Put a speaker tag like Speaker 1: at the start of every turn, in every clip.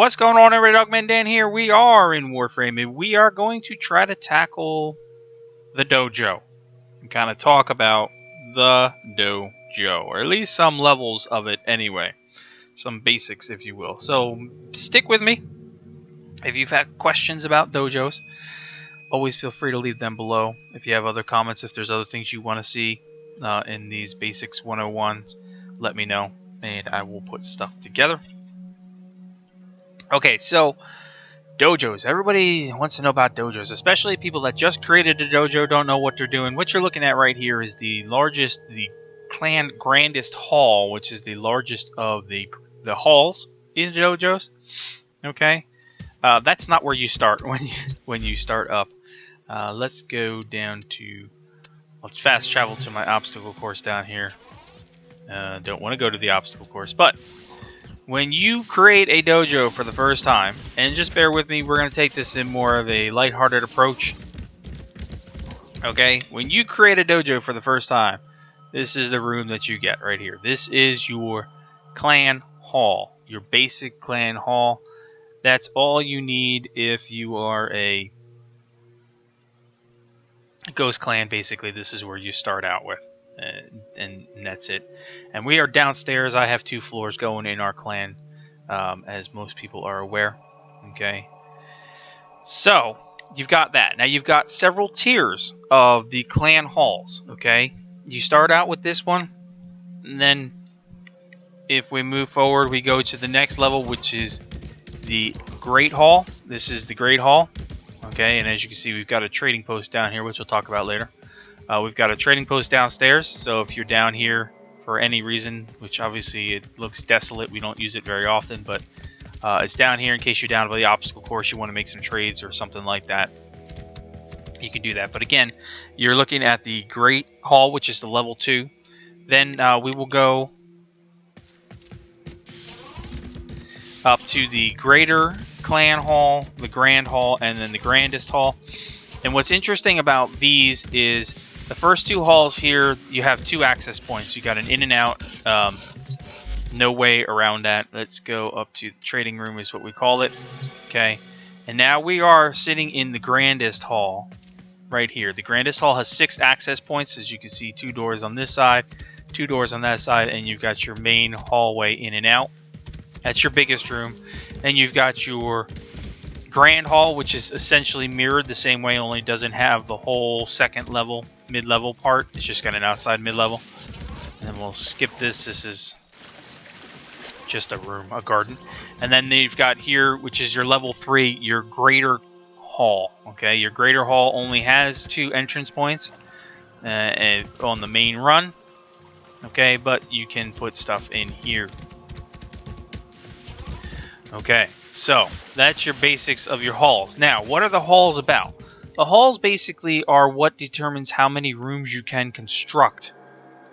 Speaker 1: What's going on, everybody? Dogman Dan here. We are in Warframe, and we are going to try to tackle the Dojo and kind of talk about the Dojo, or at least some levels of it anyway. Some basics, if you will. So stick with me. If you've had questions about dojos, always feel free to leave them below. If you have other comments, if there's other things you want to see in these Basics 101s, let me know, and I will put stuff together. Okay, so dojos. Everybody wants to know about dojos, especially people that just created a dojo, don't know what they're doing. What you're looking at right here is the clan grandest hall, which is the largest of the halls in dojos. Okay, that's not where you start when you start up. Let's go down to. I'll fast travel to my obstacle course down here. Don't want to go to the obstacle course, but when you create a dojo for the first time, and just bear with me, we're going to take this in more of a lighthearted approach. Okay, when you create a dojo for the first time, this is the room that you get right here. This is your clan hall, your basic clan hall. That's all you need if you are a ghost clan. Basically, this is where you start out with. And that's it. And we are downstairs. I have 2 floors going in our clan, as most people are aware. Okay, so you've got that. Now you've got several tiers of the clan halls. Okay, you start out with this one, and then if we move forward, we go to the next level, which is the Great Hall. This is the Great Hall. Okay, and as you can see, we've got a trading post down here, which we'll talk about later. We've got a trading post downstairs, so if you're down here for any reason, which obviously it looks desolate, we don't use it very often, but it's down here in case you're down by the obstacle course, you want to make some trades or something like that, you can do that. But again, you're looking at the Great Hall, which is the level 2. Then we will go up to the Greater Clan Hall, the Grand Hall, and then the Grandest Hall. And what's interesting about these is the first 2 halls here, you have 2 access points. You got an in and out, no way around that. Let's go up to the trading room is what we call it. Okay, and now we are sitting in the Grandest Hall right here. The Grandest Hall has 6 access points, as you can see, 2 doors on this side, 2 doors on that side, and you've got your main hallway in and out. That's your biggest room. Then you've got your Grand Hall, which is essentially mirrored the same way, only doesn't have the whole second level, mid-level part. It's just got an outside mid-level. And then we'll skip this. This is just a room, a garden. And then you've got here, which is your level 3, your Greater Hall. Okay, your Greater Hall only has 2 entrance points on the main run. Okay, but you can put stuff in here. Okay, so that's your basics of your halls. Now, what are the halls about? The halls basically are what determines how many rooms you can construct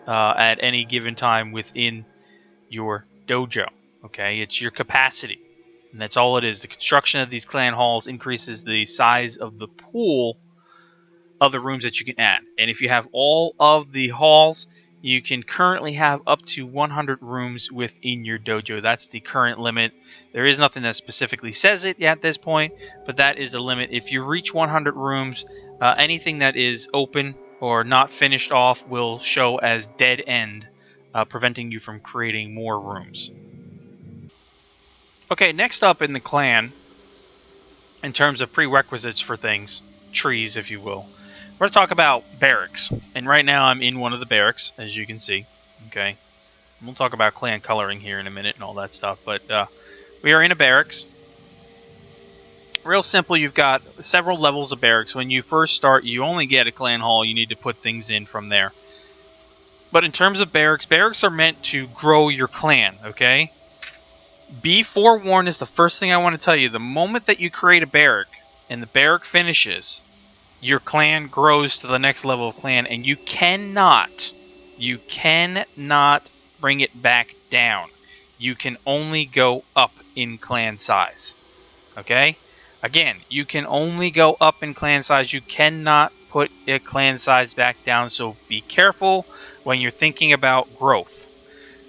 Speaker 1: at any given time within your dojo. Okay, it's your capacity, and that's all it is. The construction of these clan halls increases the size of the pool of the rooms that you can add. And if you have all of the halls, you can currently have up to 100 rooms within your dojo. That's the current limit. There is nothing that specifically says it at this point, but that is a limit. If you reach 100 rooms, anything that is open or not finished off will show as dead end, preventing you from creating more rooms. Okay, next up in the clan, in terms of prerequisites for things, trees if you will, we're going to talk about barracks. And right now I'm in one of the barracks, as you can see. Okay, and we'll talk about clan coloring here in a minute and all that stuff, but we are in a barracks. Real simple, you've got several levels of barracks. When you first start, you only get a clan hall. You need to put things in from there. But in terms of barracks, barracks are meant to grow your clan, okay? Be forewarned is the first thing I want to tell you. The moment that you create a barrack and the barrack finishes, your clan grows to the next level of clan, and you cannot bring it back down. You can only go up in clan size. Okay? Again, you can only go up in clan size. You cannot put a clan size back down, so be careful when you're thinking about growth.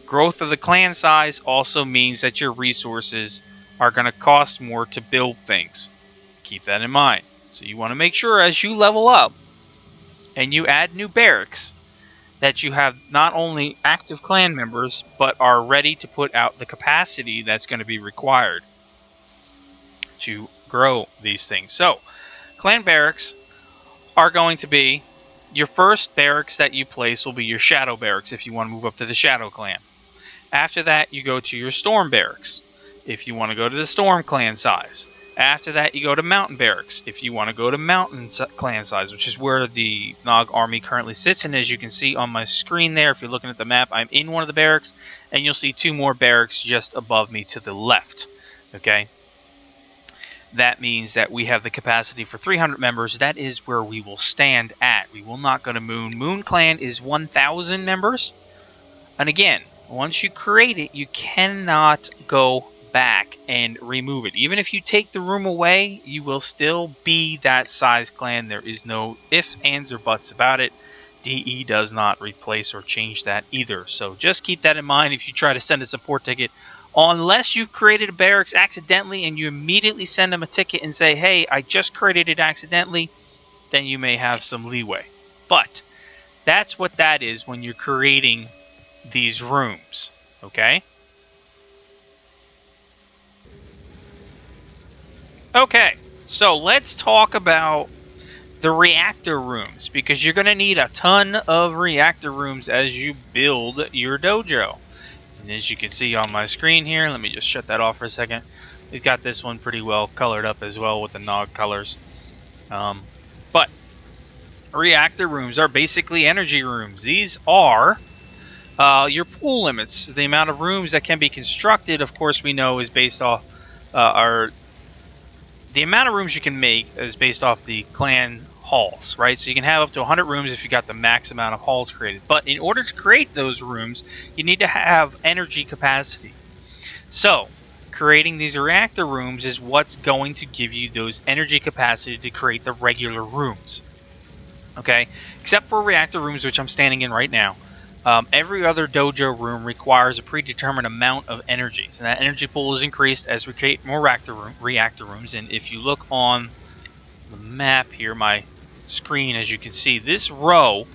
Speaker 1: Growth of the clan size also means that your resources are going to cost more to build things. Keep that in mind. So you want to make sure as you level up and you add new barracks that you have not only active clan members, but are ready to put out the capacity that's going to be required to grow these things. So, clan barracks are going to be your first barracks that you place will be your shadow barracks if you want to move up to the shadow clan. After that, you go to your storm barracks if you want to go to the storm clan size. After that, you go to mountain barracks if you want to go to mountain clan size, which is where the Nog army currently sits. And as you can see on my screen there, if you're looking at the map, I'm in one of the barracks, and you'll see 2 more barracks just above me to the left. Okay, that means that we have the capacity for 300 members. That is where we will stand at. We will not go to Moon. Moon clan is 1,000 members, and again, once you create it, you cannot go back and remove it. Even if you take the room away, you will still be that size clan. There is no ifs, ands, or buts about it. DE does not replace or change that either. So just keep that in mind if you try to send a support ticket. Unless you've created a barracks accidentally and you immediately send them a ticket and say, hey, I just created it accidentally, then you may have some leeway. But that's what that is when you're creating these rooms. Okay? Okay, so let's talk about the reactor rooms, because you're going to need a ton of reactor rooms as you build your dojo. And as you can see on my screen here, let me just shut that off for a second. We've got this one pretty well colored up as well with the Nog colors. But reactor rooms are basically energy rooms. These are your pool limits. The amount of rooms that can be constructed, of course, we know is based off the amount of rooms you can make is based off the clan halls, right? So you can have up to 100 rooms if you got the max amount of halls created. But in order to create those rooms, you need to have energy capacity. So creating these reactor rooms is what's going to give you those energy capacity to create the regular rooms. Okay? Except for reactor rooms, which I'm standing in right now. Every other dojo room requires a predetermined amount of energy. So that energy pool is increased as we create more reactor rooms. And if you look on the map here, my screen, as you can see, this row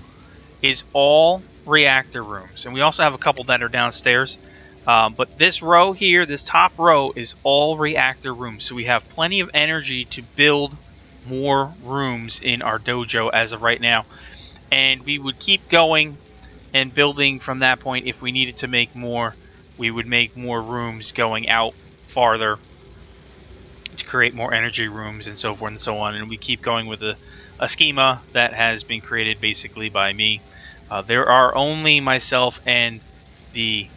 Speaker 1: is all reactor rooms. And we also have a couple that are downstairs. But this row here, this top row, is all reactor rooms. So we have plenty of energy to build more rooms in our dojo as of right now. And we would keep going and building from that point. If we needed to make more, we would make more rooms going out farther to create more energy rooms and so forth and so on. And we keep going with a schema that has been created basically by me. There are only myself and the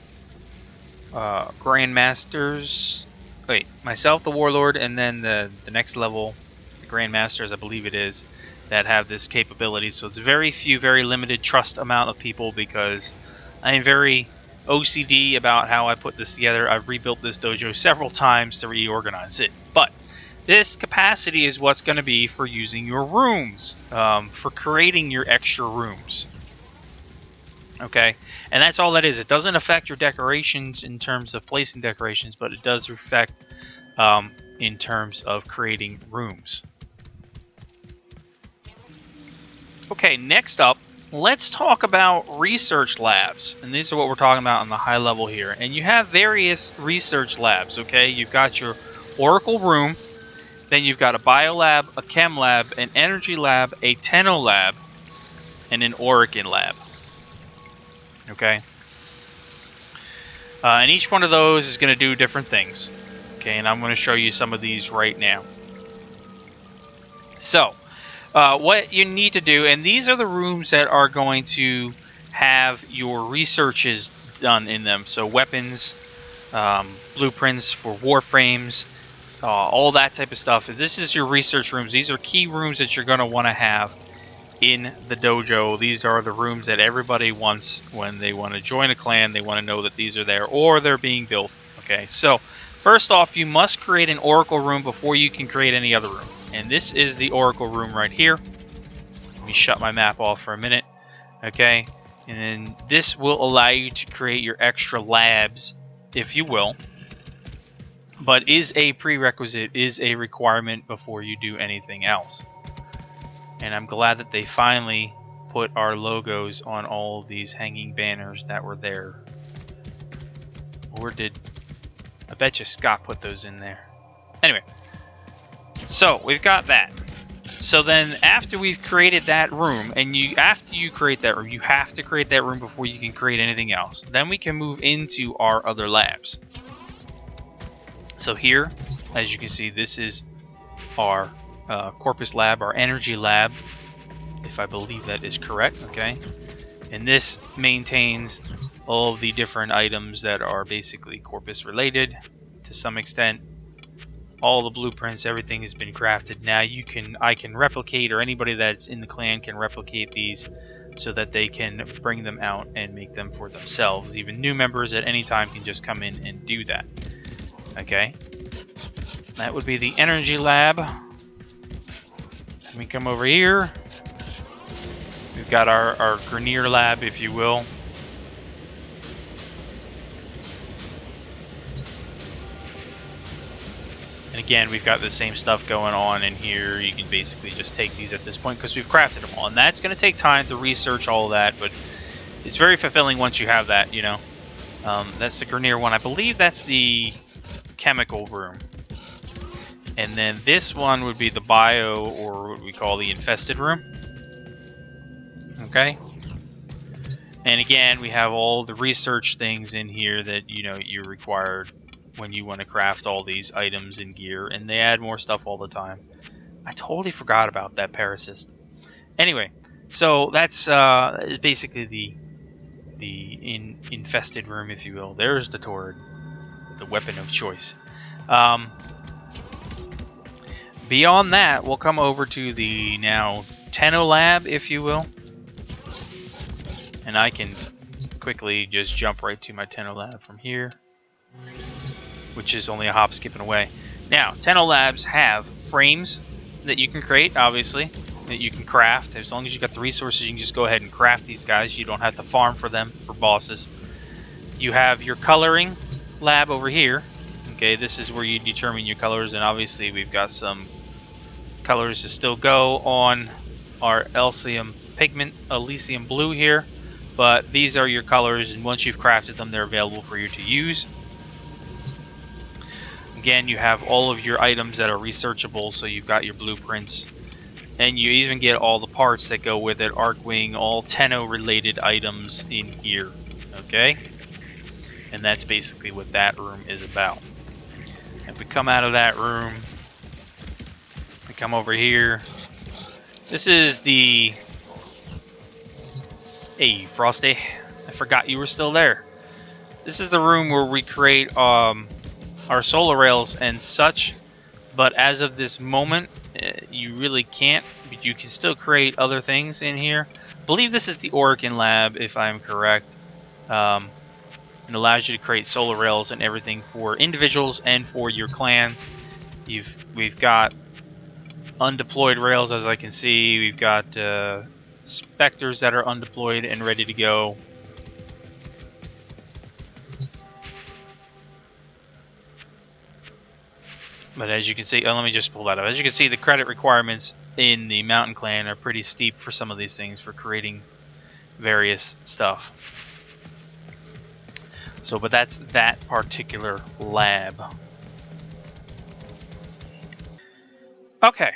Speaker 1: Grandmasters. Wait, myself, the Warlord, and then the next level, the Grandmasters, I believe it is, that have this capability. So it's very few, very limited trust amount of people, because I am very OCD about how I put this together. I've rebuilt this dojo several times to reorganize it. But this capacity is what's going to be for using your rooms, for creating your extra rooms. Okay, and that's all that is. It doesn't affect your decorations in terms of placing decorations, but it does affect in terms of creating rooms. Okay, next up, let's talk about research labs. And these are what we're talking about on the high level here. And you have various research labs, okay? You've got your Oracle room, then you've got a bio lab, a chem lab, an energy lab, a Tenno lab, and an Orokin lab. Okay? And each one of those is going to do different things. Okay, and I'm going to show you some of these right now. So, what you need to do, and these are the rooms that are going to have your researches done in them. So weapons, blueprints for warframes, all that type of stuff. This is your research rooms. These are key rooms that you're going to want to have in the dojo. These are the rooms that everybody wants when they want to join a clan. They want to know that these are there, or they're being built. Okay, so first off, you must create an Oracle room before you can create any other room. And this is the Oracle room right here. Let me shut my map off for a minute. Okay, and then this will allow you to create your extra labs, if you will. but is a prerequisite, is a requirement before you do anything else. And I'm glad that they finally put our logos on all of these hanging banners that were there. Or did... I bet you Scott put those in there. Anyway, so we've got that. So then after we've created that room, and after you create that room, you have to create that room before you can create anything else. Then we can move into our other labs. So here, as you can see, this is our Corpus lab, our energy lab, if I believe that is correct, okay? And this maintains all of the different items that are basically Corpus related to some extent. All the blueprints, everything has been crafted. Now I can replicate, or anybody that's in the clan can replicate these so that they can bring them out and make them for themselves. Even new members at any time can just come in and do that. Okay, that would be the energy lab. Let me come over here. We've got our Grenier lab, if you will. And again, we've got the same stuff going on in here. You can basically just take these at this point because we've crafted them all. And that's going to take time to research all of that, but it's very fulfilling once you have that, you know. That's the Grenier one. I believe that's the chemical room. And then this one would be the bio, or what we call the infested room. Okay. And again, we have all the research things in here that, you know, you're required when you want to craft all these items and gear, and they add more stuff all the time. I totally forgot about that parasist. Anyway, so that's basically the infested room, if you will. There's the Torrid, the weapon of choice. Beyond that, we'll come over to the now Tenno lab, if you will. And I can quickly just jump right to my Tenno lab from here, which is only a hop skipping away. Now, Tenno labs have frames that you can create, obviously, that you can craft. As long as you got the resources, you can just go ahead and craft these guys. You don't have to farm for them for bosses. You have your coloring lab over here. Okay, this is where you determine your colors, and obviously we've got some colors to still go on our Elysium pigment, Elysium blue here. But these are your colors, and once you've crafted them, they're available for you to use. Again, you have all of your items that are researchable, so you've got your blueprints. And you even get all the parts that go with it, Arcwing, all Tenno related items in here. Okay? And that's basically what that room is about. If we come out of that room, we come over here. This is the... Hey, Frosty. I forgot you were still there. This is the room where we create our solar rails and such. But as of this moment, you really can't. But you can still create other things in here. I believe this is the Orkin lab, if I'm correct. It allows you to create solar rails and everything for individuals and for your clans. We've got undeployed rails, as I can see. We've got specters that are undeployed and ready to go. But as you can see, let me just pull that up. As you can see, the credit requirements in the Mountain Clan are pretty steep for some of these things for creating various stuff. So, but that's that particular lab. Okay,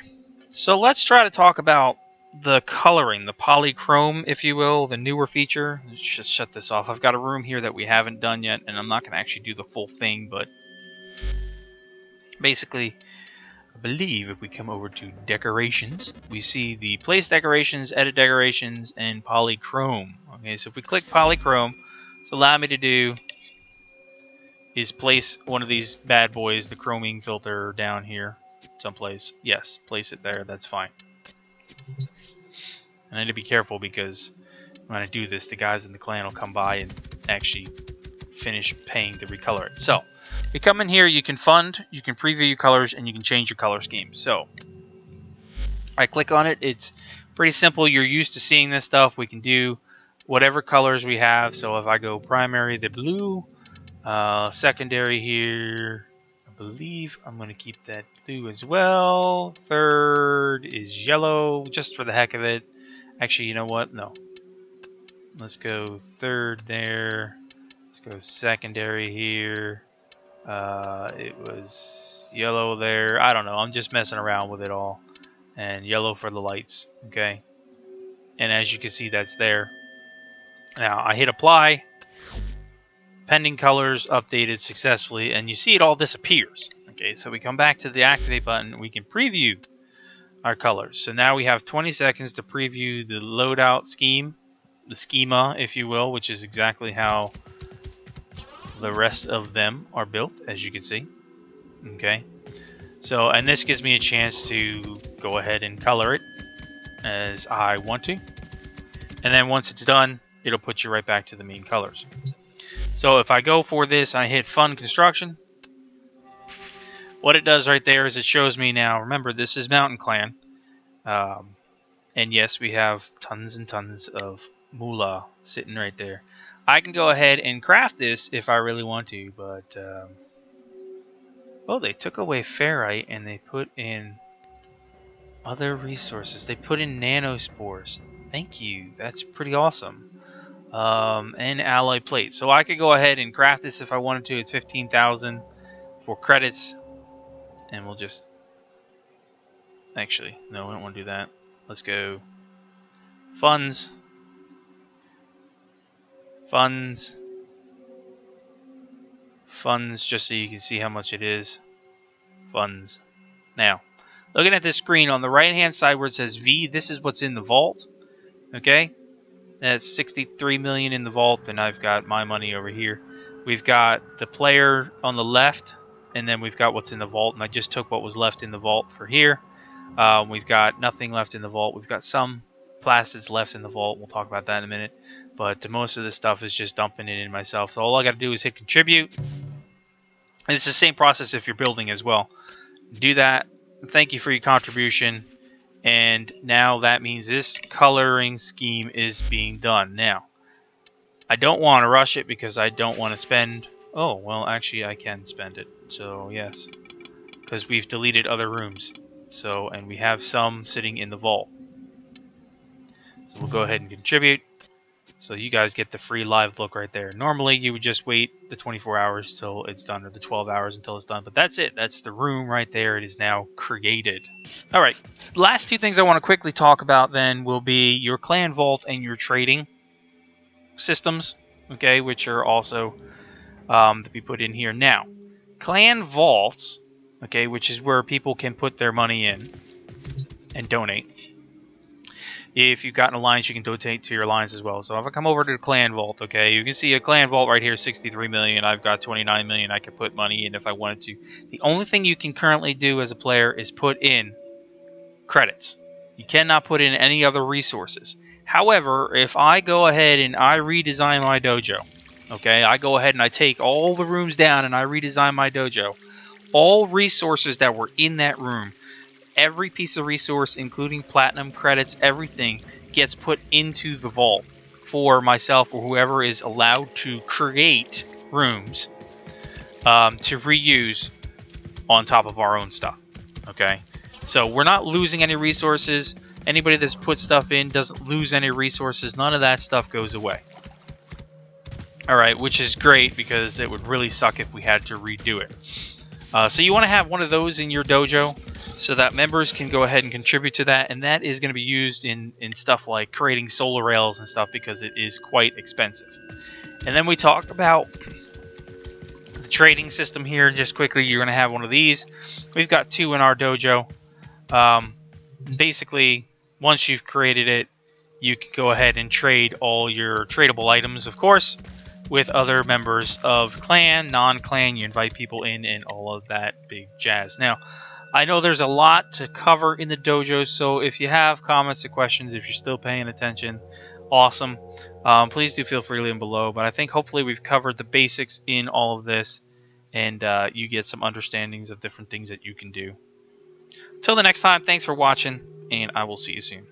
Speaker 1: so let's try to talk about the coloring, the Polychrome, if you will, the newer feature. Let's just shut this off. I've got a room here that we haven't done yet, and I'm not going to actually do the full thing, but basically, I believe if we come over to decorations, we see the place decorations, edit decorations, and Polychrome. Okay, so if we click Polychrome, it's allowed me to do is place one of these bad boys, the chroming filter, down here someplace. Yes, place it there. That's fine. And I need to be careful because when I do this, the guys in the clan will come by and actually finish paying to recolor it. So, you come in here, you can fund, you can preview your colors, and you can change your color scheme. So, I click on it. It's pretty simple. You're used to seeing this stuff. We can do whatever colors we have. So, if I go primary, the blue, secondary here, believe I'm going to keep that blue as well. Third is yellow, just for the heck of it. Actually, you know what? No. Let's go third there. Let's go secondary here. It was yellow there. I don't know. I'm just messing around with it all. And yellow for the lights. Okay. And as you can see, that's there. Now, I hit apply. Pending colors updated successfully. And you see it all disappears. Okay, so we come back to the activate button. We can preview our colors. So now we have 20 seconds to preview the loadout scheme. The schema, if you will, which is exactly how the rest of them are built, as you can see. Okay, so, and this gives me a chance to go ahead and color it as I want to, and then once it's done, it'll put you right back to the main colors. So if I go for this, I hit Fun Construction. What it does right there is it shows me now, remember this is Mountain Clan, and yes, we have tons and tons of moolah sitting right there. I can go ahead and craft this if I really want to, but oh, they took away ferrite and they put in other resources. They put in nanospores. Thank you. That's pretty awesome. And alloy plate. So I could go ahead and craft this if I wanted to. It's 15,000 for credits, and we'll just actually no, we don't want to do that. Let's go funds. Funds, just so you can see how much it is. Funds. Now, looking at this screen on the right-hand side where it says V, this is what's in the vault. Okay, that's 63 million in the vault, and I've got my money over here. We've got the player on the left, and then we've got what's in the vault, and I just took what was left in the vault for here. We've got nothing left in the vault. We've got some plastids left in the vault. We'll talk about that in a minute. But most of this stuff is just dumping it in myself. So all I got to do is hit contribute. And it's the same process if you're building as well. Do that. Thank you for your contribution. And now that means this coloring scheme is being done. Now, I don't want to rush it because I don't want to spend... Oh, well, actually, I can spend it. So, yes. Because we've deleted other rooms. So, and we have some sitting in the vault. So we'll go ahead and contribute. So you guys get the free live look right there. Normally you would just wait the 24 hours till it's done, or the 12 hours until it's done. But that's it. That's the room right there. It is now created. All right. Last two things I want to quickly talk about then will be your clan vault and your trading systems, okay, which are also to be put in here. Now, clan vaults, okay, which is where people can put their money in and donate. If you've got an alliance, you can donate to your alliance as well. So if I come over to the clan vault, okay, you can see a clan vault right here, 63 million. I've got 29 million. I could put money in if I wanted to. The only thing you can currently do as a player is put in credits. You cannot put in any other resources. However, if I go ahead and I redesign my dojo, okay, I go ahead and I take all the rooms down and I redesign my dojo, all resources that were in that room, every piece of resource, including platinum, credits, everything gets put into the vault for myself or whoever is allowed to create rooms to reuse on top of our own stuff. Okay, so we're not losing any resources. Anybody that's put stuff in doesn't lose any resources. None of that stuff goes away. All right, which is great because it would really suck if we had to redo it. So you want to have one of those in your dojo so that members can go ahead and contribute to that, and that is going to be used in stuff like creating solar rails and stuff because it is quite expensive. And then we talk about the trading system here just quickly. You're going to have one of these. We've got two in our dojo. Basically, once you've created it, you can go ahead and trade all your tradable items, of course, with other members of clan, non-clan. You invite people in and all of that big jazz. Now, I know there's a lot to cover in the dojo, so if you have comments or questions, if you're still paying attention, awesome. Please do feel free to leave them below, but I think hopefully we've covered the basics in all of this, and you get some understandings of different things that you can do. Till the next time, thanks for watching, and I will see you soon.